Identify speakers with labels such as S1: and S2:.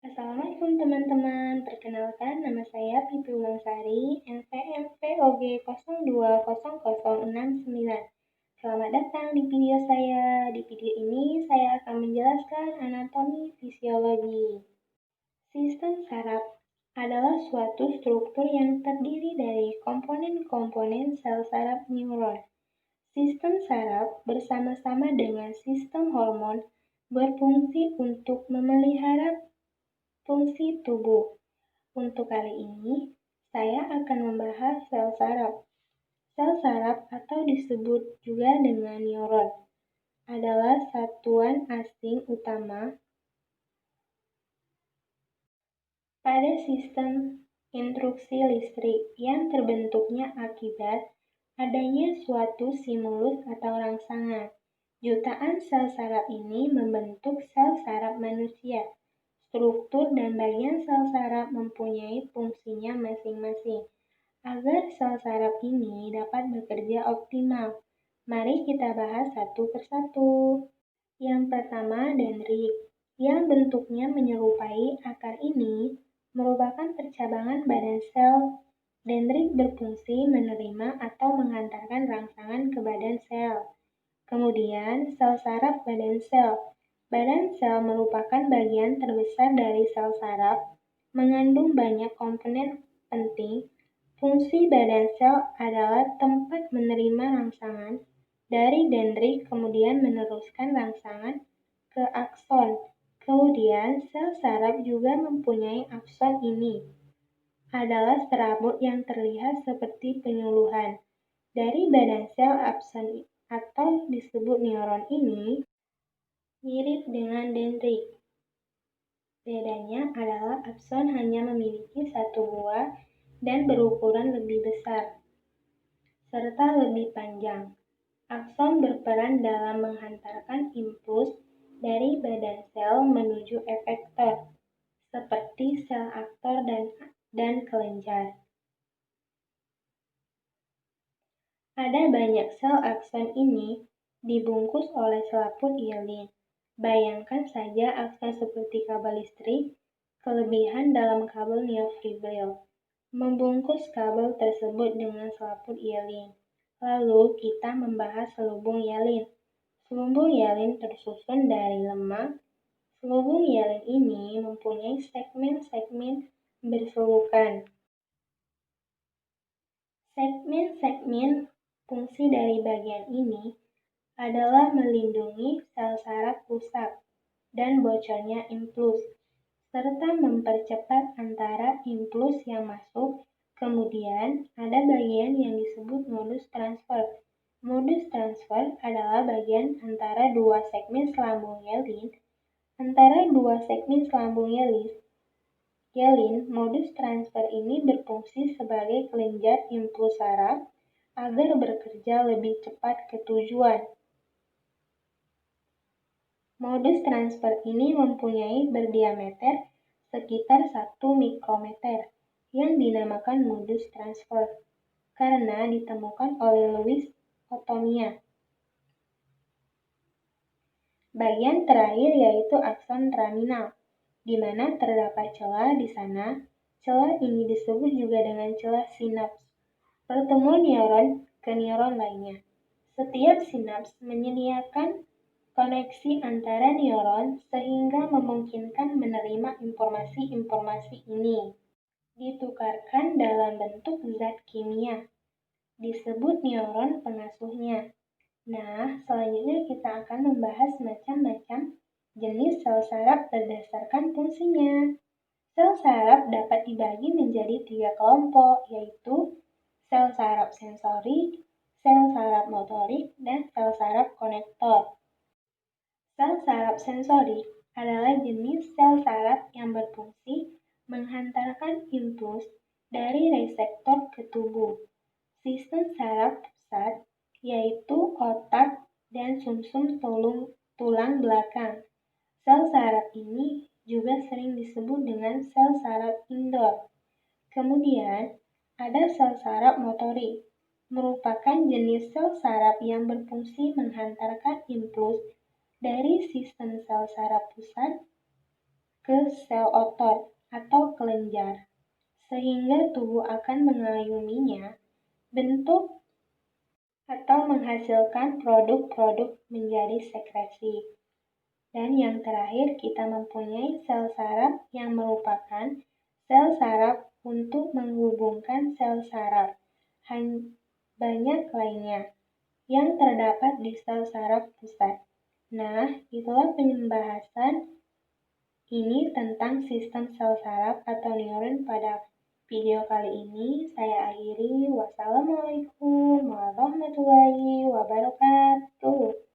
S1: Assalamualaikum teman-teman, perkenalkan nama saya Pipi Wulangsari, NPM VOG020069. Selamat datang di video saya. Di video ini saya akan menjelaskan anatomi fisiologi. Sistem saraf adalah suatu struktur yang terdiri dari komponen-komponen sel saraf neuron. Sistem saraf bersama-sama dengan sistem hormon berfungsi untuk memelihara fungsi tubuh. Untuk kali ini, saya akan membahas sel saraf. Sel saraf atau disebut juga dengan neuron adalah satuan asing utama pada sistem instruksi listrik yang terbentuknya akibat adanya suatu stimulus atau rangsangan. Jutaan sel saraf ini membentuk sel saraf manusia. Struktur dan bagian sel saraf mempunyai fungsinya masing-masing. Agar sel saraf ini dapat bekerja optimal, mari kita bahas satu persatu. Yang pertama, dendrit, yang bentuknya menyerupai akar ini merupakan percabangan badan sel. Dendrit berfungsi menerima atau menghantarkan rangsangan ke badan sel. Kemudian, sel saraf badan sel. Badan sel merupakan bagian terbesar dari sel saraf, mengandung banyak komponen penting. Fungsi badan sel adalah tempat menerima rangsangan dari dendrit, kemudian meneruskan rangsangan ke akson. Kemudian, sel saraf juga mempunyai akson. Ini adalah serabut yang terlihat seperti penyuluhan dari badan sel. Akson atau disebut neuron ini mirip dengan dendrit. Bedanya adalah akson hanya memiliki satu buah dan berukuran lebih besar, serta lebih panjang. Akson berperan dalam menghantarkan impuls dari badan sel menuju efektor, seperti sel aktor dan kelenjar. Ada banyak sel akson ini dibungkus oleh selaput hyalin. Bayangkan saja akson seperti kabel listrik, kelebihan dalam kabel neofibril membungkus kabel tersebut dengan selaput hyalin. Lalu kita membahas selubung hyalin. Selubung hyalin tersusun dari lemak. Selubung hyalin ini mempunyai segmen-segmen berselukan. Segmen-segmen fungsi dari bagian ini adalah melindungi sel saraf rusak dan bocornya impuls, serta mempercepat antara impuls yang masuk. Kemudian ada bagian yang disebut modus transfer. Modus transfer adalah bagian antara dua segmen selambung hyalin. Modus transfer ini berfungsi sebagai kelenjar impuls saraf agar bekerja lebih cepat ke tujuan. Modus transfer ini mempunyai berdiameter sekitar 1 mikrometer yang dinamakan modus transfer karena ditemukan oleh Louis Otomia. Bagian terakhir yaitu akson terminal, di mana terdapat celah di sana. Celah ini disebut juga dengan celah sinaps, pertemuan neuron ke neuron lainnya. Setiap sinaps menyediakan koneksi antara neuron sehingga memungkinkan menerima informasi ini ditukarkan dalam bentuk zat kimia, disebut neuron pengasuhnya. Nah, selanjutnya kita akan membahas macam-macam jenis sel saraf berdasarkan fungsinya. Sel saraf dapat dibagi menjadi 3 kelompok, yaitu sel saraf sensorik, sel saraf motorik, dan sel saraf konektor. Sel saraf sensorik adalah jenis sel saraf yang berfungsi menghantarkan impuls dari reseptor ke tubuh. Sistem saraf pusat, yaitu otak dan sumsum tulang belakang. Sel saraf ini juga sering disebut dengan sel saraf indor. Kemudian ada sel saraf motorik, merupakan jenis sel saraf yang berfungsi menghantarkan impuls dari sistem sel saraf pusat ke sel otot atau kelenjar, sehingga tubuh akan mengayuminya, bentuk atau menghasilkan produk-produk menjadi sekresi. Dan yang terakhir, kita mempunyai sel saraf yang merupakan sel saraf untuk menghubungkan sel saraf banyak lainnya yang terdapat di sel saraf pusat. Nah, itulah pembahasan ini tentang sistem sel saraf atau neuron pada video kali ini. Saya akhiri. Wassalamualaikum warahmatullahi wabarakatuh.